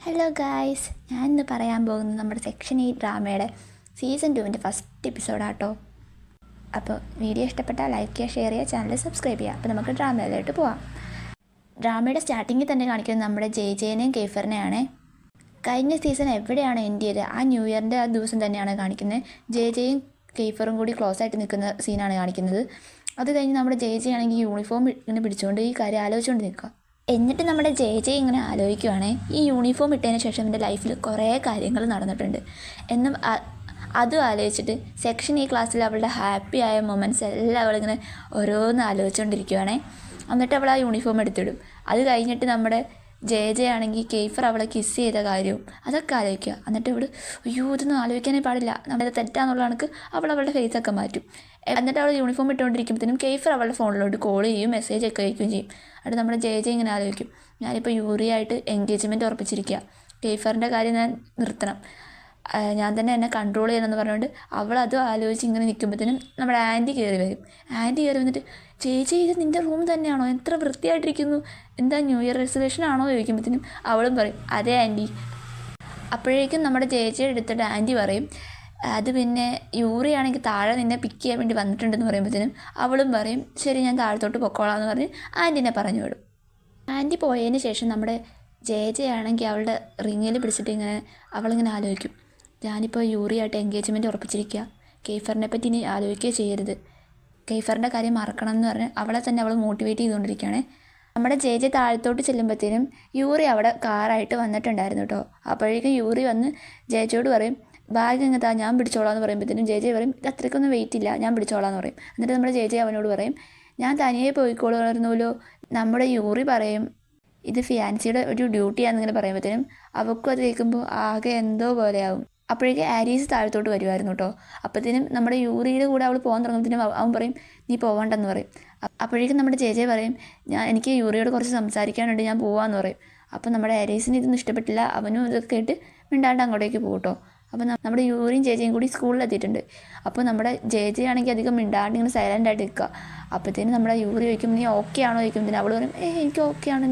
Hello guys, ഞാൻ ഇന്ന് പറയാൻ പോകുന്നത് നമ്മുടെ സെക്ഷൻ 8 ഡ്രാമയുടെ സീസൺ 2 ഫസ്റ്റ് എപ്പിസോഡാട്ടോ. അപ്പോൾ വീഡിയോ ഇഷ്ടപ്പെട്ടാൽ ലൈക്ക് ചെയ്യുക, ഷെയർ ചെയ്യുക, ചാനൽ സബ്സ്ക്രൈബ് ചെയ്യുക. അപ്പോൾ നമുക്ക് ഡ്രാമയിലോട്ട് പോവാം. ഡ്രാമയുടെ സ്റ്റാർട്ടിങ്ങിൽ തന്നെ കാണിക്കുന്നത് നമ്മുടെ ജെനെയും കേഫറിനെയാണ്. കഴിഞ്ഞ സീസൺ എവിടെയാണ് എൻഡ് ചെയ്തത്, ആ ന്യൂ ഇയറിൻ്റെ ആ ദിവസം തന്നെയാണ് കാണിക്കുന്നത്. ജെയും കേഫറും കൂടി ക്ലോസ് ആയിട്ട് നിൽക്കുന്ന സീനാണ് കാണിക്കുന്നത്. അത് കഴിഞ്ഞ് നമ്മുടെ ജെ ആണെങ്കിൽ യൂണിഫോം ഇങ്ങനെ പിടിച്ചുകൊണ്ട് ഈ കാര്യം ആലോചിച്ചുകൊണ്ട് നിൽക്കുക. എന്നിട്ട് നമ്മുടെ ജെ ഇങ്ങനെ ആലോചിക്കുവാണേ, ഈ യൂണിഫോം ഇട്ടതിന് ശേഷം എൻ്റെ ലൈഫിൽ കുറേ കാര്യങ്ങൾ നടന്നിട്ടുണ്ട് എന്നും അതും ആലോചിച്ചിട്ട് സെക്ഷൻ ഈ ക്ലാസ്സിൽ അവളുടെ ഹാപ്പി ആയ മൊമെൻറ്റ്സ് എല്ലാം അവളിങ്ങനെ ഓരോന്ന് ആലോചിച്ചുകൊണ്ടിരിക്കുവാണേ. എന്നിട്ട് അവൾ ആ യൂണിഫോം എടുത്തിടും. അത് കഴിഞ്ഞിട്ട് നമ്മുടെ ജെ ആണെങ്കിൽ കേഫർ അവളെ കിസ് ചെയ്ത കാര്യവും അതൊക്കെ ആലോചിക്കുക. എന്നിട്ട് അവൾ അയ്യോ ഇതൊന്നും ആലോചിക്കാനേ പാടില്ല, നമ്മുടെ തെറ്റാന്നുള്ള കണക്ക് അവളുടെ ഫേസൊക്കെ മാറ്റും. എന്നിട്ട് അവൾ യൂണിഫോം ഇട്ടുകൊണ്ടിരിക്കുമ്പോഴത്തേനും കേഫർ അവളുടെ ഫോണിലോട്ട് കോൾ ചെയ്യും, മെസ്സേജൊക്കെ അയക്കുകയും ചെയ്യും. അത് നമ്മുടെ ജെ ഇങ്ങനെ ആലോചിക്കും, ഞാനിപ്പോൾ യൂറിയായിട്ട് എൻഗേജ്മെൻറ്റ് ഉറപ്പിച്ചിരിക്കുക, കേഫറിൻ്റെ കാര്യം ഞാൻ നിർത്തണം, ഞാൻ തന്നെ എന്നെ കൺട്രോൾ ചെയ്യണമെന്ന് പറഞ്ഞുകൊണ്ട് അവളത് ആലോചിച്ച് ഇങ്ങനെ നിൽക്കുമ്പോഴത്തേനും നമ്മുടെ ആൻറ്റി കയറി വരും. ആൻറ്റി കയറി വന്നിട്ട് ചേച്ചി ഇത് നിൻ്റെ റൂം തന്നെയാണോ, എത്ര വൃത്തിയായിട്ടിരിക്കുന്നു, എന്താ ന്യൂ ഇയർ റെസൊല്യൂഷൻ ആണോ ചോദിക്കുമ്പോഴത്തേനും അവളും പറയും അതെ ആൻറ്റി. അപ്പോഴേക്കും നമ്മുടെ ചേച്ചിയുടെ എടുത്തിട്ട് ആൻറ്റി പറയും അത് പിന്നെ യൂറിയാണെങ്കിൽ താഴെ നിന്നെ പിക്ക് ചെയ്യാൻ വേണ്ടി വന്നിട്ടുണ്ടെന്ന് പറയുമ്പോഴത്തേനും അവളും പറയും ശരി ഞാൻ താഴത്തോട്ട് പൊക്കോളാം എന്ന് പറഞ്ഞ് ആൻറ്റിനെ പറഞ്ഞു വിടും. ആൻറ്റി പോയതിന് ശേഷം നമ്മുടെ ജെ ആണെങ്കിൽ അവളുടെ റിങ്ങിൽ പിടിച്ചിട്ട് അവളിങ്ങനെ ആലോചിക്കും, ഞാനിപ്പോൾ യൂറിയായിട്ട് എൻഗേജ്മെൻറ്റ് ഉറപ്പിച്ചിരിക്കുക, കേഫറിനെ പറ്റി ഇനി ആലോചിക്കുകയോ ചെയ്യരുത്, കേഫറിൻ്റെ കാര്യം മറക്കണം എന്ന് പറഞ്ഞ് അവളെ തന്നെ അവൾ മോട്ടിവേറ്റ് ചെയ്തുകൊണ്ടിരിക്കുകയാണ്. നമ്മുടെ ജെ താഴത്തോട്ട് ചെല്ലുമ്പോഴത്തേനും യൂറി അവിടെ കാറായിട്ട് വന്നിട്ടുണ്ടായിരുന്നു കേട്ടോ. അപ്പോഴേക്കും യൂറി വന്ന് ജെയോട് പറയും ബാഗ് എങ്ങനെത്താ ഞാൻ പിടിച്ചോളാം എന്ന് പറയുമ്പോഴത്തേനും ജെ പറയും ഇത് അത്രയ്ക്കൊന്നും വെയിറ്റ് ഇല്ല, ഞാൻ പിടിച്ചോളാം എന്ന് പറയും. എന്നിട്ട് നമ്മുടെ ജെ അവനോട് പറയും ഞാൻ തനിയെ പോയിക്കോളായിരുന്നല്ലോ. നമ്മുടെ യൂറി പറയും ഇത് ഫിയാൻസിയുടെ ഒരു ഡ്യൂട്ടിയാണെന്നിങ്ങനെ പറയുമ്പോഴത്തേനും അവൾക്കും അത് കേൾക്കുമ്പോൾ ആകെ എന്തോ പോലെയാവും. അപ്പോഴേക്കും ആരീസ് താഴത്തോട്ട് വരുമായിരുന്നു കേട്ടോ. അപ്പോഴത്തേനും നമ്മുടെ യൂറിയുടെ കൂടെ അവൾ പോകാൻ തുടങ്ങുമ്പോഴത്തേനും അവൻ പറയും നീ പോകണ്ടെന്ന് പറയും. അപ്പോഴേക്കും നമ്മുടെ ജെ പറയും എനിക്ക് യൂറിയോട് കുറച്ച് സംസാരിക്കാനുണ്ട്, ഞാൻ പോവാമെന്ന് പറയും. അപ്പോൾ നമ്മുടെ ആരീസിന് ഇതൊന്നും ഇഷ്ടപ്പെട്ടില്ല, അവനും ഇതൊക്കെ കേട്ട് മിണ്ടാണ്ട് അങ്ങോട്ടേക്ക് പോകും കേട്ടോ. അപ്പോൾ നമ്മുടെ യൂറിയും ചേച്ചിയും കൂടി സ്കൂളിലെത്തിയിട്ടുണ്ട്. അപ്പോൾ നമ്മുടെ ജെ ആണെങ്കിൽ അധികം മിണ്ടാണ്ട് ഇങ്ങനെ സൈലൻ്റ് ആയിട്ട് നിൽക്കുക. അപ്പോഴത്തേനും നമ്മുടെ യൂറി ചോദിക്കും നീ ഓക്കെ ആണോ ചോദിക്കുമ്പോഴത്തേനും അവൾ പറയും എനിക്ക് ഓക്കെ ആണ്,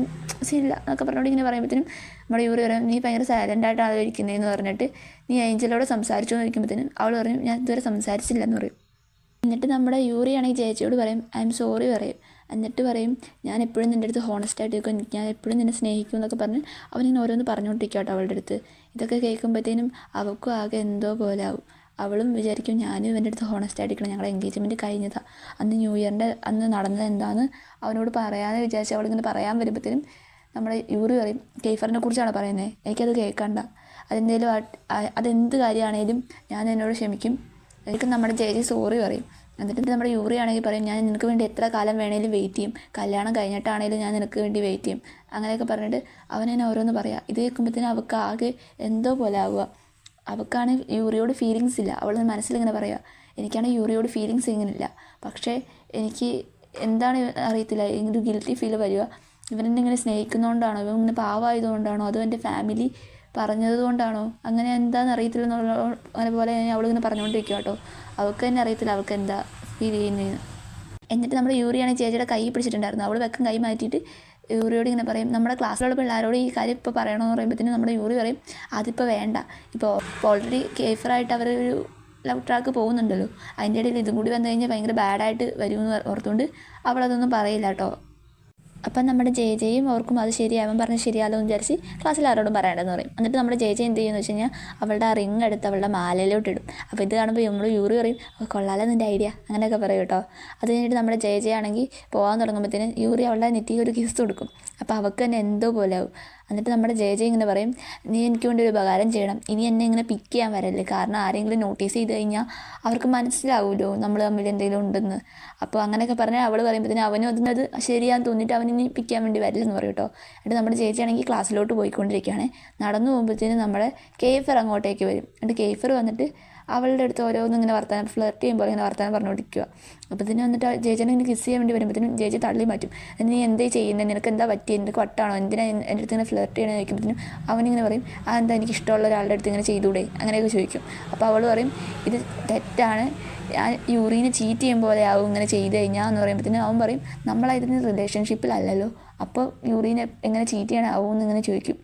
ശരിയില്ല എന്നൊക്കെ പറഞ്ഞുകൊണ്ട് ഇങ്ങനെ പറയുമ്പോഴത്തേനും നമ്മുടെ യൂറി പറയും നീ ഭയങ്കര സൈലൻ്റ് ആയിട്ടാണ് ഇരിക്കുന്നതെന്ന് പറഞ്ഞിട്ട് നീ ഏഞ്ചലോട് സംസാരിച്ചു എന്ന് ചോദിക്കുമ്പോഴത്തേനും അവൾ പറയും ഞാൻ ഇതുവരെ സംസാരിച്ചില്ലെന്ന് പറയും. എന്നിട്ട് നമ്മുടെ യൂറി ആണെങ്കിൽ ചേച്ചിയോട് പറയും ഐ എം സോറി പറയും. എന്നിട്ട് പറയും ഞാൻ എപ്പോഴും നിൻ്റെ അടുത്ത് ഹോണസ്റ്റായിട്ട് നിൽക്കും, ഞാൻ എപ്പോഴും നിന്നെ സ്നേഹിക്കും എന്നൊക്കെ പറഞ്ഞ് അവനിങ്ങനെ ഓരോന്ന് പറഞ്ഞുകൊണ്ടിരിക്കുക കേട്ടോ അവളുടെ അടുത്ത്. ഇതൊക്കെ കേൾക്കുമ്പോഴത്തേനും അവൾക്കും ആകെ എന്തോ പോലെ ആവും. അവളും വിചാരിക്കും ഞാനും ഇവൻ്റെ അടുത്ത് ഹോണസ്റ്റായിട്ടിരിക്കണം, ഞങ്ങളുടെ എൻഗേജ്മെൻറ്റ് കഴിഞ്ഞതാണ്, അന്ന് ന്യൂ ഇയറിൻ്റെ അന്ന് നടന്നത് എന്താണെന്ന് അവനോട് പറയാമെന്ന് വിചാരിച്ച് അവളിങ്ങനെ പറയാൻ വരുമ്പോഴത്തേനും നമ്മുടെ യൂറി പറയും കേഫറിനെ കുറിച്ചാണ് പറയുന്നത്, എനിക്കത് കേൾക്കണ്ട, അതെന്തേലും അതെന്ത് കാര്യമാണേലും ഞാൻ എന്നോട് ക്ഷമിക്കും. എനിക്ക് നമ്മുടെ ജെ സോറി പറയും. എന്നിട്ട് നമ്മുടെ യൂറി ആണെങ്കിൽ പറയും ഞാൻ നിനക്ക് വേണ്ടി എത്ര കാലം വേണേലും വെയിറ്റ് ചെയ്യും, കല്യാണം കഴിഞ്ഞിട്ടാണേലും ഞാൻ നിനക്ക് വേണ്ടി വെയിറ്റ് ചെയ്യും, അങ്ങനെയൊക്കെ പറഞ്ഞിട്ട് അവനെന്നെ ഓരോന്ന് പറയാം. ഇത് കേൾക്കുമ്പോഴത്തേനും അവൾക്ക് ആകെ എന്തോ പോലെ ആവുക. അവൾക്കാണ് യൂറിയോട് ഫീലിങ്സ് ഇല്ല. അവൾ മനസ്സിലിങ്ങനെ പറയുക എനിക്കാണെങ്കിൽ യൂറിയോട് ഫീലിങ്സ് ഇങ്ങനെയില്ല, പക്ഷേ എനിക്ക് എന്താണ് അറിയത്തില്ല, ഒരു ഗിൽറ്റി ഫീൽ വരിക. ഇവനെന്നെ ഇങ്ങനെ സ്നേഹിക്കുന്നതുകൊണ്ടാണോ, ഇവൻ ഇങ്ങനെ പാവമായതുകൊണ്ടാണോ, അതോ എൻ്റെ ഫാമിലി പറഞ്ഞത് കൊണ്ടാണോ, അങ്ങനെ എന്താണെന്ന് അറിയത്തില്ല എന്നുള്ള അതുപോലെ അവളിങ്ങനെ പറഞ്ഞുകൊണ്ടിരിക്കുക കേട്ടോ. അവൾക്ക് തന്നെ അറിയത്തില്ല അവൾക്ക് എന്താ ഫീൽ ചെയ്യുന്നതെന്ന്. എന്നിട്ട് നമ്മുടെ യൂറിയാണെങ്കിൽ ചേച്ചിയുടെ കൈ പിടിച്ചിട്ടുണ്ടായിരുന്നു. അവൾ വെക്കം കൈ മാറ്റിയിട്ട് യൂറിയോട് ഇങ്ങനെ പറയും നമ്മുടെ ക്ലാസ്സിലുള്ള പിള്ളേരോട് ഈ കാര്യം ഇപ്പോൾ പറയണമെന്ന് പറയുമ്പോഴത്തേനും നമ്മുടെ യൂറി പറയും അതിപ്പോൾ വേണ്ട, ഇപ്പോൾ ഓൾറെഡി കേഫറായിട്ട് അവരൊരു ലവ് ട്രാക്ക് പോകുന്നുണ്ടല്ലോ, അതിൻ്റെ ഇടയിൽ ഇതും കൂടി വന്നു കഴിഞ്ഞാൽ ഭയങ്കര ബാഡായിട്ട് വരുമെന്ന് ഓർത്തുകൊണ്ട് അവളതൊന്നും പറയില്ല കേട്ടോ. അപ്പം നമ്മുടെ ജെയും ഓർക്കും അത് ശരിയാവാൻ പറഞ്ഞ് ശരിയാലോ എന്ന് വിചാരിച്ച് ക്ലാസ്സിൽ ആരോടും പറയണ്ടെന്ന് പറയും. എന്നിട്ട് നമ്മുടെ ജെ എന്ത് ചെയ്യുമെന്ന് വെച്ച് കഴിഞ്ഞാൽ അവളുടെ ആ റിങ് എടുത്ത് അവളുടെ മാലയിലോട്ട് ഇടും. അപ്പോൾ ഇത് കാണുമ്പോൾ നമ്മൾ യൂറി പറയും കൊള്ളാലോ നിൻ്റെ ഐഡിയ, അങ്ങനെയൊക്കെ പറയും കേട്ടോ. അത് കഴിഞ്ഞിട്ട് നമ്മുടെ ജെ ആണെങ്കിൽ പോകാൻ തുടങ്ങുമ്പോഴത്തേനും യൂറി അവളുടെ നെറ്റിയിൽ ഒരു കിസ് കൊടുക്കും. അപ്പോൾ അവൾക്ക് തന്നെ എന്തോ പോലെ ആവും. എന്നിട്ട് നമ്മുടെ ജെ ഇങ്ങനെ പറയും നീ എനിക്ക് വേണ്ടി ഒരു ഉപകാരം ചെയ്യണം, ഇനി എന്നെ ഇങ്ങനെ പിക്ക് ചെയ്യാൻ വരല്ലേ, കാരണം ആരെങ്കിലും നോട്ടീസ് ചെയ്ത് കഴിഞ്ഞാൽ അവർക്ക് മനസ്സിലാവുമല്ലോ നമ്മൾ തമ്മിൽ എന്തെങ്കിലും ഉണ്ടെന്ന്. അപ്പോൾ അങ്ങനെയൊക്കെ പറഞ്ഞാൽ അവൾ പറയുമ്പോഴത്തേനും അവനും അതിനത് ശരിയാന്ന് തോന്നിയിട്ട് അവനിനി പിക്ക് ചെയ്യാൻ വേണ്ടി വരില്ലെന്ന് പറയും കേട്ടോ. എന്നിട്ട് നമ്മുടെ ചേച്ചിയാണെങ്കിൽ ക്ലാസ്സിലോട്ട് പോയിക്കൊണ്ടിരിക്കുകയാണ്. നടന്നു പോകുമ്പോഴത്തേനും നമ്മുടെ കേഫർ അങ്ങോട്ടേക്ക് വരും. എന്നിട്ട് കേഫർ വന്നിട്ട് അവളുടെ അടുത്ത് ഓരോന്നും ഇങ്ങനെ വർത്താനം ഫ്ലർട്ട് ചെയ്യുമ്പോൾ ഇങ്ങനെ വർത്താനം പറഞ്ഞുകൊണ്ടിരിക്കുക. അപ്പോഴത്തേനും വന്നിട്ട് ജെജിനെ ഇങ്ങനെ കിസ് ചെയ്യാൻ വേണ്ടി വരുമ്പോഴത്തേനും ജെജി തള്ളി മാറ്റും. നീ എന്തേ ചെയ്യുന്നത്, നിനക്ക് എന്താ പറ്റിയത്, നിനക്ക് വട്ടാണോ, എന്തിനാ എൻ്റെ അടുത്ത് ഇങ്ങനെ ഫ്ലർട്ട് ചെയ്യണമെന്ന് ചോദിക്കുമ്പോഴത്തേനും അവനിങ്ങനെ പറയും അതെന്താ എനിക്ക് ഇഷ്ടമുള്ള ഒരാളുടെ അടുത്ത് ഇങ്ങനെ ചെയ്തുകൂടെ, അങ്ങനെയൊക്കെ ചോദിക്കും. അപ്പോൾ അവൾ പറയും ഇത് തെറ്റാണ്, ഞാൻ യൂറിനെ ചീറ്റ് ചെയ്യും പോലെ ആവും ഇങ്ങനെ ചെയ്ത് കഴിഞ്ഞാൽ എന്ന് പറയുമ്പോഴത്തേനും അവൻ പറയും നമ്മളായിരുന്നു റിലേഷൻഷിപ്പിലല്ലല്ലോ, അപ്പോൾ യൂറിനെ എങ്ങനെ ചീറ്റ് ചെയ്യാനാവും എന്നിങ്ങനെ ചോദിക്കും.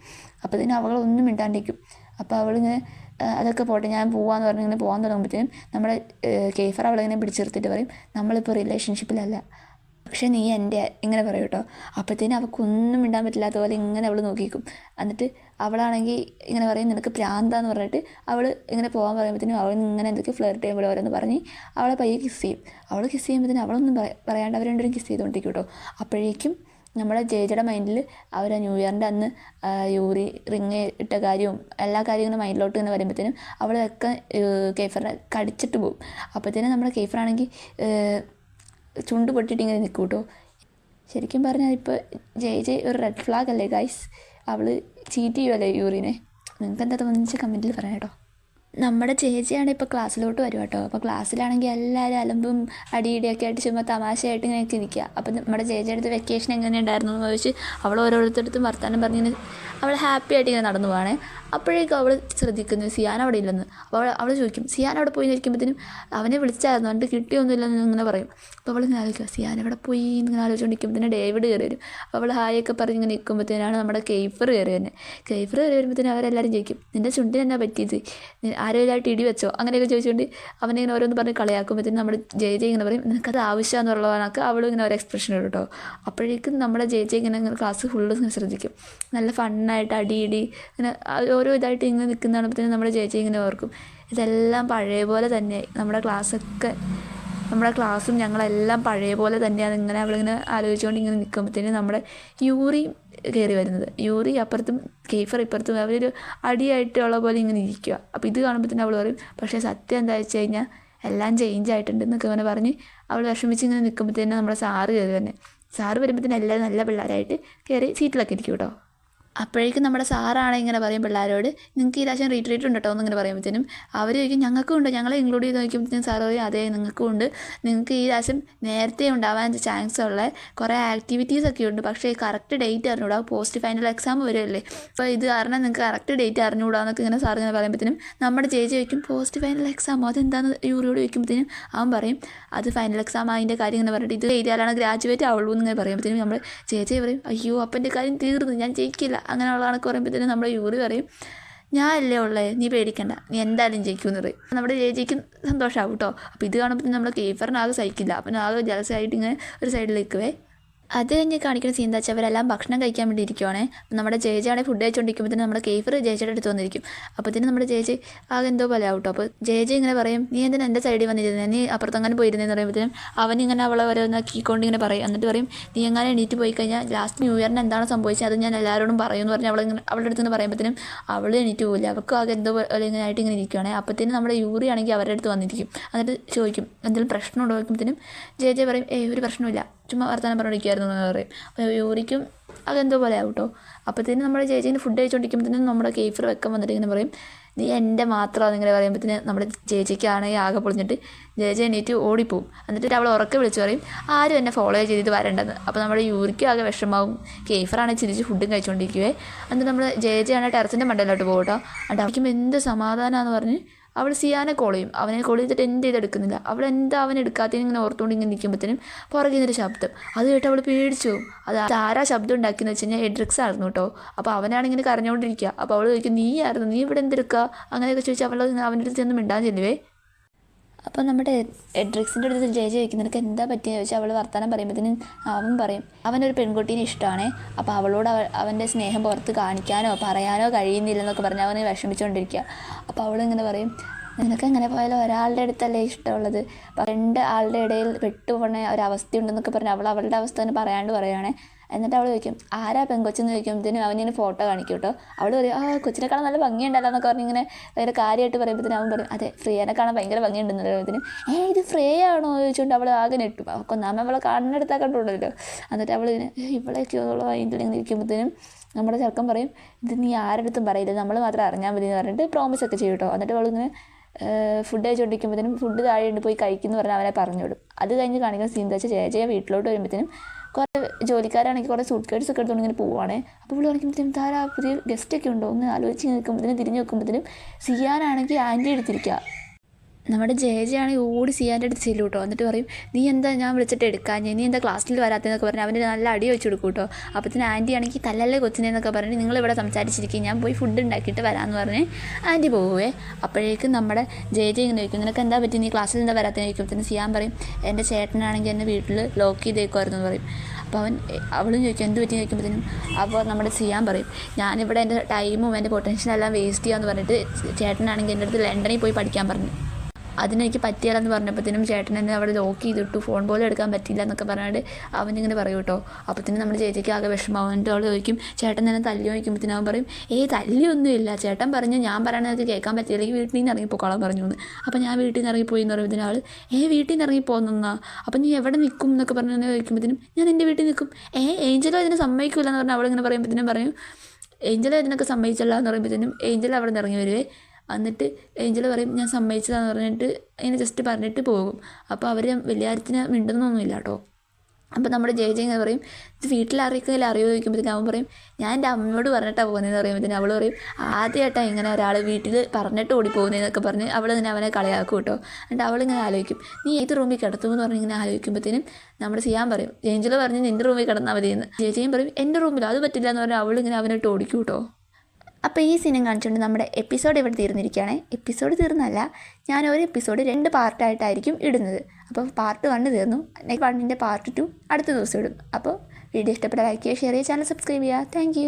അപ്പോഴത്തേനും അവളൊന്നും മിണ്ടാണ്ടിരിക്കും. അപ്പോൾ അവളിങ്ങനെ അതൊക്കെ പോട്ടെ ഞാൻ പോവാന്ന് പറഞ്ഞ് ഇങ്ങനെ പോകാൻ തുടങ്ങുമ്പോഴത്തേനും നമ്മുടെ കെയ്ഫർ അവളിങ്ങനെ പിടിച്ചെടുത്തിട്ട് പറയും നമ്മളിപ്പോൾ റിലേഷൻഷിപ്പിലല്ല, പക്ഷേ നീ എൻ്റെ ഇങ്ങനെ പറയും കേട്ടോ. അപ്പോഴത്തേനും അവൾക്കൊന്നും മിണ്ടാൻ പറ്റില്ലാത്ത പോലെ ഇങ്ങനെ അവൾ നോക്കിക്കും. എന്നിട്ട് അവളാണെങ്കിൽ ഇങ്ങനെ പറയും നിനക്ക് പ്രാന്താന്ന് പറഞ്ഞിട്ട് അവൾ ഇങ്ങനെ പോകാൻ പറയുമ്പോഴത്തേനും അവൾ ഇങ്ങനെ എന്തൊക്കെ ഫ്ലർട്ട് ചെയ്യുമ്പോൾ ഓരോന്ന് പറഞ്ഞ് അവളെ പയ്യെ കിസ് ചെയ്യും. അവൾ കിസ് ചെയ്യുമ്പോഴത്തേനും അവളൊന്നും പറയാണ്ട് അവർ രണ്ടുപേരും കിസ് ചെയ്തുകൊണ്ടിരിക്കും കേട്ടോ. അപ്പോഴേക്കും നമ്മുടെ ജേജയുടെ മൈൻഡിൽ അവർ ന്യൂ ഇയറിൻ്റെ അന്ന് യൂറി റിങ് ഇട്ട കാര്യവും എല്ലാ കാര്യവും ഇങ്ങനെ മൈൻഡിലോട്ട് ഇങ്ങനെ വരുമ്പോഴത്തേനും അവളൊക്കെ കെയ്ഫറിനെ കടിച്ചിട്ട് പോകും. അപ്പോഴത്തേനും നമ്മുടെ കെയ്ഫറാണെങ്കിൽ ചുണ്ട് പൊട്ടിയിട്ട് ഇങ്ങനെ നിൽക്കും കേട്ടോ. ശരിക്കും പറഞ്ഞാൽ ഇപ്പോൾ ജെ ഒരു റെഡ് ഫ്ലാഗ് അല്ലേ ഗൈസ്? അവൾ ചീറ്റ് ചെയ്യുമല്ലേ യൂറിനെ? നിങ്ങൾക്ക് എന്താ തോന്നുന്നത് കമൻറ്റിൽ പറയാം കേട്ടോ. നമ്മുടെ ചേച്ചിയാണ് ഇപ്പോൾ ക്ലാസ്സിലോട്ട് വരും കേട്ടോ. അപ്പോൾ ക്ലാസ്സിലാണെങ്കിൽ എല്ലാവരും അലമ്പും അടിയിടിയൊക്കെ ആയിട്ട് ചുമ്മാ തമാശയായിട്ട് ഇങ്ങനെയൊക്കെ ഇരിക്കുക. അപ്പോൾ നമ്മുടെ ചേച്ചിയുടെ അടുത്ത് വെക്കേഷൻ എങ്ങനെ ഉണ്ടായിരുന്നു എന്ന് ചോദിച്ച് അവൾ ഓരോരുത്തരടുത്തും വർത്താനം പറഞ്ഞിങ്ങനെ അവൾ ഹാപ്പി ആയിട്ട് ഇങ്ങനെ നടന്നു പോവാണേ. അപ്പോഴേക്കും അവൾ ശ്രദ്ധിക്കുന്നു സിയാൻ അവിടെ ഇല്ലെന്ന്. അപ്പോൾ അവൾ ചോദിക്കും സിയാൻ അവിടെ പോയി നിൽക്കുമ്പോഴത്തേനും അവനെ വിളിച്ചായിരുന്നു എന്നിട്ട് കിട്ടിയൊന്നുമില്ലെന്ന് ഇങ്ങനെ പറയും. അപ്പോൾ അവൾ ഇങ്ങനെ ആലോചിക്കുക സിയാൻ എവിടെ പോയി ഇങ്ങനെ ആലോചിച്ചുകൊണ്ടിരിക്കുമ്പോഴത്തേനും ഡേവിഡ് കയറി വരും. അപ്പോൾ അവൾ ഹായൊക്കെ പറഞ്ഞ് ഇങ്ങനെ നിൽക്കുമ്പോഴത്തേനാണ് നമ്മുടെ കെയ്ഫർ കയറി തന്നെ. കെയ്ഫർ കയറി വരുമ്പോഴത്തേനും അവരെല്ലാവരും ചോദിക്കും നിൻ്റെ ചുണ്ടിന് എന്നാ പറ്റിയത്, ആരോഗ്യമായിട്ട് ഇടി വെച്ചോ അങ്ങനെയൊക്കെ ചോദിച്ചുകൊണ്ട് അവനിങ്ങനെ ഓരോന്ന് പറഞ്ഞ് കളിയാക്കുമ്പോഴത്തേനും നമ്മുടെ ജെ ഇങ്ങനെ പറയും നിനക്കത് ആവശ്യമെന്നുള്ളതാണൊക്കെ അവളും ഇങ്ങനെ ഒരു എക്സ്പ്രഷൻ ഇടും കേട്ടോ. അപ്പോഴേക്കും നമ്മുടെ ജെ ഇങ്ങനെ ക്ലാസ് ഫുള്ള് ഇങ്ങനെ ശ്രദ്ധിക്കും. നല്ല ഫണ്ണായിട്ട് അടിയിടി ഇങ്ങനെ ഓരോ ഇതായിട്ട് ഇങ്ങനെ നിൽക്കുന്നതാകുമ്പോഴത്തേനും നമ്മുടെ ചേച്ചി ഇങ്ങനെ ഓർക്കും ഇതെല്ലാം പഴയ പോലെ തന്നെയായി, നമ്മുടെ ക്ലാസ്സും ഞങ്ങളെല്ലാം പഴയ പോലെ തന്നെയാണ്. ഇങ്ങനെ അവളിങ്ങനെ ആലോചിച്ചുകൊണ്ട് ഇങ്ങനെ നിൽക്കുമ്പോഴത്തേനും നമ്മുടെ യൂറി കയറി വരുന്നത്. യൂറി അപ്പുറത്തും കെയ്ഫർ ഇപ്പുറത്തും അവരൊരു അടിയായിട്ടുള്ള പോലെ ഇങ്ങനെ ഇരിക്കുക. അപ്പോൾ ഇത് കാണുമ്പോഴത്തേനും അവൾ പറയും പക്ഷേ സത്യം എന്താ വെച്ച് കഴിഞ്ഞാൽ എല്ലാം ചേഞ്ച് ആയിട്ടുണ്ട് എന്നൊക്കെ അങ്ങനെ പറഞ്ഞ് അവൾ വിഷമിച്ച് ഇങ്ങനെ നിൽക്കുമ്പോഴത്തേനും നമ്മുടെ സാറ് കയറി തന്നെ. സാറ് വരുമ്പോഴത്തേനും എല്ലാവരും നല്ല പിള്ളേരായിട്ട് കയറി സീറ്റിലൊക്കെ ഇരിക്കും കേട്ടോ. അപ്പോഴേക്കും നമ്മുടെ സാറാണ് ഇങ്ങനെ പറയും പിള്ളേരോട് നിങ്ങൾക്ക് ഈ പ്രാവശ്യം റീട്രീറ്റ് ഉണ്ട് കേട്ടോ എന്നിങ്ങനെ പറയുമ്പോഴത്തേനും അവർ ചോദിക്കും ഞങ്ങൾക്കും ഉണ്ട്, ഞങ്ങളെ ഇൻക്ലൂഡ് ചെയ്ത് നോക്കുമ്പോഴത്തേനും സാറ് പറയും അതെ നിങ്ങൾക്കും ഉണ്ട്, നിങ്ങൾക്ക് ഈ പ്രാവശ്യം നേരത്തെ ഉണ്ടാവാൻ ചാൻസ് ഉള്ള കുറേ ആക്ടിവിറ്റീസൊക്കെ ഉണ്ട്, പക്ഷേ കറക്റ്റ് ഡേറ്റ് അറിഞ്ഞുകൂടാ, പോസ്റ്റ് ഫൈനൽ എക്സാം വരുമല്ലേ, അപ്പോൾ ഇത് കാരണം നിങ്ങൾക്ക് കറക്റ്റ് ഡേറ്റ് അറിഞ്ഞുകൂടാന്നൊക്കെ ഇങ്ങനെ സാർ ഇങ്ങനെ പറയുമ്പോഴത്തേനും നമ്മുടെ ചേച്ചി ചോദിക്കും പോസ്റ്റ് ഫൈനൽ എക്സാമോ അതെന്താണെന്ന് യൂറിയോട് ചോദിക്കുമ്പോഴത്തേനും അവൻ പറയും അത് ഫൈനൽ എക്സാം അതിൻ്റെ കാര്യം ഇങ്ങനെ പറഞ്ഞിട്ട് ഇത് എഴുതിയാലാണ് ഗ്രാജുവേറ്റ് ആവുള്ളൂ എന്നിങ്ങനെ പറയുമ്പോഴത്തേനും നമ്മൾ ചേച്ചി പറയും അയ്യോ അപ്പം എൻ്റെ കാര്യം തീർന്നു ഞാൻ ജയിക്കില്ല അങ്ങനെയുള്ള കണക്ക് പറയുമ്പോഴത്തേനും നമ്മുടെ യൂറി പറയും ഞാൻ അല്ലേ ഉള്ളേ നീ പേടിക്കണ്ട നീ എന്തായാലും ജയിക്കുമെന്ന് പറയും. നമ്മുടെ ചേച്ചിക്കും സന്തോഷമാവും കേട്ടോ. അപ്പോൾ ഇത് കാണുമ്പോഴത്തേനും നമ്മുടെ കെയ്ഫറിനാകെ സഹിക്കില്ല. അപ്പം ആകെ ജലസായിട്ട് ഇങ്ങനെ ഒരു സൈഡിലേക്കുവേ. അത് കഴിഞ്ഞ് കാണിക്കുന്ന സീൻ എന്താ വെച്ചാൽ അവരെല്ലാം ഭക്ഷണം കഴിക്കാൻ വേണ്ടി ഇരിക്കുവാണേ. നമ്മുടെ ചേച്ചിയാണെങ്കിൽ ഫുഡ് കഴിച്ചുകൊണ്ടിരിക്കുമ്പോഴത്തേനും നമ്മുടെ കെയ്ഫർ ചേച്ചിയുടെ അടുത്ത് വന്നിരിക്കും. അപ്പോഴത്തേനും നമ്മുടെ ചേച്ചി ആകെ എന്തോ പോലെ ആവും കേട്ടോ. അപ്പോൾ ചേച്ചി ഇങ്ങനെ പറയും നീ എന്തിനാ എൻ്റെ സൈഡിൽ വന്നിരുന്നത്, നീ അപ്പുറത്തങ്ങനെ പോയിരുന്നതെന്ന് പറയുമ്പോഴത്തേനും അവനിങ്ങനെ അവളെ ഓരോന്നാക്കിക്കൊണ്ട് ഇങ്ങനെ പറയും. എന്നിട്ട് പറയും നീ എങ്ങനെ എണീറ്റ് പോയി കഴിഞ്ഞാൽ ലാസ്റ്റ് ന്യൂ ഇയറിന് എന്താണ് സംഭവിച്ചത് അത് ഞാൻ എല്ലാവരോടും പറയുമെന്ന് പറഞ്ഞ് അവളുടെ അടുത്ത് നിന്ന് പറയുമ്പോഴത്തേനും അവൾ എണീറ്റ് പോകില്ല. അവൾക്ക് ആകെ എന്തോ പോലെ ഇങ്ങനെ ആയിട്ട് ഇങ്ങനെ ഇരിക്കുകയാണെങ്കിൽ അപ്പോഴത്തേനും നമ്മുടെ യൂറി ആണെങ്കിൽ അവരുടെ അടുത്ത് വന്നിരിക്കും. എന്നിട്ട് ചോദിക്കും എന്തെങ്കിലും പ്രശ്നം ഉണ്ടോ ചോദിക്കുമ്പോഴത്തേനും ജെ പറയും ഒരു പ്രശ്നമില്ല ചുമ്മാ വർത്താനം പറഞ്ഞിരിക്കുമായിരുന്നു എന്ന് പറയും. അപ്പോൾ യൂറിക്കും അതെന്തോ പോലെ ആവും കേട്ടോ. അപ്പോഴത്തേനും നമ്മുടെ ചേച്ചീന് ഫുഡ് കഴിച്ചുകൊണ്ടിരിക്കുമ്പോഴത്തേനും നമ്മുടെ കെയ്ഫർ വെക്കം വന്നിട്ട് ഇങ്ങനെ പറയും നീ എൻ്റെ മാത്രമാണ് ഇങ്ങനെ പറയുമ്പോഴത്തേന് നമ്മുടെ ചേച്ചിക്കാണെങ്കിൽ ആകെ പൊളിഞ്ഞിട്ട് ചേച്ചി എണീറ്റ് ഓടിപ്പോവും. എന്നിട്ട് അവൾ ഉറക്കെ വിളിച്ച് പറയും ആരും എന്നെ ഫോളോ ചെയ്തിട്ട് വരേണ്ടത്. അപ്പോൾ നമ്മുടെ യൂറിക്കും ആകെ വിഷമാവും. കെയ്ഫറാണെങ്കിൽ ചിരിച്ച് ഫുഡും കഴിച്ചുകൊണ്ടിരിക്കുവേ. എന്നിട്ട് നമ്മൾ ചേച്ചിയാണെങ്കിൽ ടെറസിൻ്റെ മണ്ടയിലോട്ട് പോകും കേട്ടോ. എന്നിട്ട് അവർക്കും എന്ത് സമാധാനമാണെന്ന് പറഞ്ഞ് അവൾ സിയാനെ കോൾ ചെയ്യും. അവനെ കോൾ ചെയ്തിട്ട് എന്ത് ചെയ്തെടുക്കുന്നില്ല. അവൾ എന്താ അവൻ എടുക്കാത്തതിന് ഇങ്ങനെ ഓർത്തുകൊണ്ട് ഇങ്ങനെ നിൽക്കുമ്പോഴത്തേനും പുറകിൽ നിന്നൊരു ശബ്ദം. അത് കേട്ട് അവൾ പേടിച്ചു പോകും. അത് ആരാ ശബ്ദം ഉണ്ടാക്കിയെന്ന് വെച്ച് കഴിഞ്ഞാൽ എഡ്രിക്സ് ആയിരുന്നു കേട്ടോ. അപ്പോൾ അവനാണിങ്ങനെ കരഞ്ഞുകൊണ്ടിരിക്കുക. അപ്പോൾ അവൾ ചോദിക്കും നീ ആയിരുന്നു നീ ഇവിടെ എന്തെടുക്കുക അങ്ങനെയൊക്കെ ചോദിച്ചാൽ അവൾ അവൻ്റെ അടുത്ത് ചെന്ന് മിണ്ടാൻ ചെല്ലുവേ. അപ്പോൾ നമ്മുടെ എഡ്രിക്സിൻ്റെ അടുത്ത് ചേച്ചി ചോദിക്കും നിനക്ക് എന്താ പറ്റിയെന്ന് ചോദിച്ചാൽ അവൾ വർത്താനം പറയുമ്പോഴത്തേനും അവൻ പറയും അവനൊരു പെൺകുട്ടീനെ ഇഷ്ടമാണേ. അപ്പോൾ അവളോട് അവൻ്റെ സ്നേഹം പുറത്ത് കാണിക്കാനോ പറയാനോ കഴിയുന്നില്ലെന്നൊക്കെ പറഞ്ഞ് അവന് വിഷമിച്ചുകൊണ്ടിരിക്കുക. അപ്പോൾ അവളിങ്ങനെ പറയും നിനക്ക് എങ്ങനെ പോയാലും ഒരാളുടെ അടുത്തല്ലേ ഇഷ്ടമുള്ളത്, രണ്ട് ആളുടെ ഇടയിൽ പെട്ടുപോണ ഒരവസ്ഥയുണ്ടെന്നൊക്കെ പറഞ്ഞ് അവളുടെ അവസ്ഥ തന്നെ പറയാണ്ട് പറയുകയാണേ. എന്നിട്ട് അവൾ ചോദിക്കും ആരാ പെൺകൊച്ചെന്ന് ചോദിക്കുമ്പോഴത്തേനും അവനിങ്ങനെ ഫോട്ടോ കാണിക്കും കേട്ടോ. അവൾ പറയും കൊച്ചിനെ കാണാൻ നല്ല ഭംഗിയുണ്ടല്ലോ എന്നൊക്കെ പറഞ്ഞ് ഇങ്ങനെ വേറെ കാര്യമായിട്ട് പറയുമ്പോഴത്തേനും അവൻ പറയും അതെ ഫ്രീയനെ കാണാൻ ഭയങ്കര ഭംഗിയുണ്ടെന്ന് പറയുമ്പോഴത്തേനും ഇത് ഫ്രീ ആണോ ചോദിച്ചുകൊണ്ട് അവൾ ആകെ നെട്ടും. അവൾക്ക് ഒന്നാമത് അവളെ കാണുന്നിടത്താ കണ്ടുണ്ടല്ലോ. എന്നിട്ട് അവൾ ഇവളേക്ക് ഇതിൽ ഇങ്ങനെ ഇരിക്കുമ്പോഴത്തേനും നമ്മുടെ ചെറുക്കൻ പറയും ഇത് നീ ആരുടെ പറയില്ല നമ്മൾ മാത്രം അറിഞ്ഞാൽ മതി എന്ന് പറഞ്ഞിട്ട് പ്രോമിസ് ഒക്കെ ചെയ്യും കേട്ടോ. എന്നിട്ട് അവളിങ്ങനെ ഫുഡ് കഴിച്ചുകൊണ്ടിരിക്കുമ്പോഴത്തേനും ഫുഡ് താഴെ ഉണ്ട് പോയി കഴിക്കുന്നു പറഞ്ഞാൽ അവനെ പറഞ്ഞു വിടും. അത് കഴിഞ്ഞ് കാണിക്കുന്ന സീൻ എന്താ വെച്ചാൽ ചേച്ചിയെ വീട്ടിലോട്ട് വരുമ്പോഴത്തേനും കുറേ ജോലിക്കാരാണെങ്കിൽ കുറേ സൂട്ട് കേസ് ഒക്കെ എടുത്തുകൊണ്ട് ഇങ്ങനെ പോവുകയാണേ. അപ്പോൾ ഇവിടെ കാണിക്കുമ്പോഴത്തേനും താരാ പുതിയ ഗസ്റ്റൊക്കെ ഉണ്ടോ ഒന്ന് ആലോചിച്ച് നിൽക്കുമ്പോഴത്തേനും തിരിഞ്ഞ് നോക്കുമ്പോഴത്തേനും സിയാനാണെങ്കിൽ ആൻറ്റി എടുത്തിരിക്കുക. നമ്മുടെ ജയജയാണെങ്കിൽ ഓടി സിയാൻ്റെ അടുത്ത് ചെല്ലും കേട്ടോ. എന്നിട്ട് പറയും, നീ എന്താ ഞാൻ വിളിച്ചിട്ട് എടുക്കാൻ, നീ എന്താ ക്ലാസ്സിൽ വരാത്തതെന്നൊക്കെ പറഞ്ഞ് അവൻ്റെ നല്ല അടി വെച്ച് കൊടുക്കും കേട്ടോ. അപ്പത്തിന് ആൻറ്റി ആണെങ്കിൽ തല്ലല്ലേ കൊച്ചിനെന്നൊക്കെ പറഞ്ഞ് നിങ്ങളിവിടെ സംസാരിച്ചിരിക്കും, ഞാൻ പോയി ഫുഡ് ഉണ്ടാക്കിയിട്ട് വരാമെന്ന് പറഞ്ഞ് ആൻറ്റി പോവേ. അപ്പോഴേക്കും നമ്മുടെ ജയജ ഇങ്ങനെ ചോദിക്കും, നിനക്ക് എന്താ പറ്റി, നീ ക്ലാസ്സിൽ എന്താ വരാത്തതെന്ന് ചോദിക്കുമ്പോഴത്തേന് സിയാൻ പറയും, എൻ്റെ ചേട്ടനാണെങ്കിൽ എന്നെ വീട്ടിൽ ലോക്ക് ചെയ്തേക്കുമായിരുന്നു എന്ന് പറയും. അപ്പോൾ അവളും ചോദിക്കും എന്ത് പറ്റി ചോദിക്കുമ്പോഴത്തേനും അപ്പോൾ നമ്മുടെ സിയാൻ പറയും, ഞാനിവിടെ എൻ്റെ ടൈമും എൻ്റെ പൊട്ടൻഷ്യലെല്ലാം വേസ്റ്റ് ചെയ്യാമെന്ന് പറഞ്ഞിട്ട് ചേട്ടനാണെങ്കിൽ എൻ്റെ അടുത്ത് ലണ്ടനിൽ പോയി പഠിക്കാൻ പറഞ്ഞു. അതിനെനിക്ക് പറ്റിയാലെന്ന് പറഞ്ഞപ്പോഴത്തേനും ചേട്ടൻ എന്നെ അവിടെ ലോക്ക് ചെയ്തിട്ടു, ഫോൺ പോലും എടുക്കാൻ പറ്റിയില്ല എന്നൊക്കെ പറഞ്ഞിട്ട് അവനിങ്ങനെ പറയും കേട്ടോ. അപ്പോഴത്തേനും നമ്മുടെ ചേച്ചിക്ക് ആകെ വിഷമമാവും. എന്നിട്ട് അവൾ ചോദിക്കും, ചേട്ടൻ തന്നെ തല്ലി ചോദിക്കുമ്പോഴത്തേനും അവൻ പറയും, തല്ലിയൊന്നുമില്ല, ചേട്ടൻ പറഞ്ഞു ഞാൻ പറയണത് കേൾക്കാൻ പറ്റിയില്ലെങ്കിൽ വീട്ടിൽ നിന്ന് ഇറങ്ങിപ്പോക്കോളാൻ പറഞ്ഞു എന്ന്. അപ്പോൾ ഞാൻ വീട്ടിൽ നിന്ന് ഇറങ്ങിപ്പോയി എന്ന് പറയുമ്പോഴത്തേനും ആൾ വീട്ടിൽ നിന്ന് ഇറങ്ങിപ്പോന്നാ, അപ്പം നീ എവിടെ നിൽക്കും എന്നൊക്കെ പറഞ്ഞു ചോദിക്കുമ്പോഴത്തേനും ഞാൻ എൻ്റെ വീട്ടിൽ നിൽക്കും. ഏഞ്ചലോ ഇതിനെ സമ്മതിക്കില്ല എന്ന് പറഞ്ഞാൽ അവളിങ്ങനെ പറയുമ്പോഴത്തേനും പറയും, ഏഞ്ചലോ ഇതിനൊക്കെ സമ്മതിച്ചല്ല എന്ന് പറയുമ്പോഴത്തേനും ഏഞ്ചൽ അവിടെ നിന്ന് ഇറങ്ങി വരുവേ. എന്നിട്ട് ഏഞ്ചൽ പറയും ഞാൻ സമ്മതിച്ചതാന്ന് പറഞ്ഞിട്ട് ഇങ്ങനെ ജസ്റ്റ് പറഞ്ഞിട്ട് പോകും. അപ്പോൾ അവർ വലിയ കാര്യത്തിന് മിണ്ടുന്നൊന്നുമില്ല കേട്ടോ. അപ്പോൾ നമ്മുടെ ജയ ഇങ്ങനെ പറയും, ഇത് വീട്ടിൽ അറിയിക്കുന്നില്ല അറിയോ ചോദിക്കുമ്പോഴത്തേക്കും അവൻ പറയും, ഞാൻ എൻ്റെ അമ്മയോട് പറഞ്ഞിട്ടാണ് പോകുന്നതെന്ന് പറയുമ്പോഴത്തേനും അവൾ പറയും, ആദ്യമായിട്ടാണ് ഇങ്ങനെ ഒരാൾ വീട്ടിൽ പറഞ്ഞിട്ട് ഓടി പോകുന്നതെന്നൊക്കെ പറഞ്ഞ് അവൾ ഇങ്ങനെ അവനെ കളയാക്കും കേട്ടോ. എന്നിട്ട് അവളിങ്ങനെ ആലോചിക്കും, നീ ഏത് റൂമിൽ കിടത്തുമെന്ന് പറഞ്ഞ് ഇങ്ങനെ ആലോചിക്കുമ്പോഴത്തേനും നമ്മുടെ സിയാൻ പറയും, ഏഞ്ചൽ പറഞ്ഞ് നിൻ്റെ റൂമിൽ കിടന്നാൽ മതിയെന്ന്. ജയജയും പറയും എൻ്റെ റൂമിൽ അത് പറ്റില്ല എന്ന് പറഞ്ഞാൽ അവളിങ്ങനെ അവനിട്ട് ഓടിക്കും കേട്ടോ. അപ്പോൾ ഈ സീനും കാണിച്ചുകൊണ്ട് നമ്മുടെ എപ്പിസോഡ് ഇവിടെ തീർന്നിരിക്കുകയാണ്. എപ്പിസോഡ് തീർന്നല്ല, ഞാൻ ഒരു എപ്പിസോഡ് 2 പാർട്ടായിട്ടായിരിക്കും ഇടുന്നത്. അപ്പോൾ പാർട്ട് 1 തീർന്നു, നെക്സ്റ്റ് 1ൻ്റെ പാർട്ട് 2 അടുത്ത ദിവസം ഇടും. അപ്പോൾ വീഡിയോ ഇഷ്ടപ്പെട്ട ലൈക്ക് ചെയ്യുക, ഷെയർ ചെയ്യുക, ചാനൽ സബ്സ്ക്രൈബ് ചെയ്യുക. താങ്ക്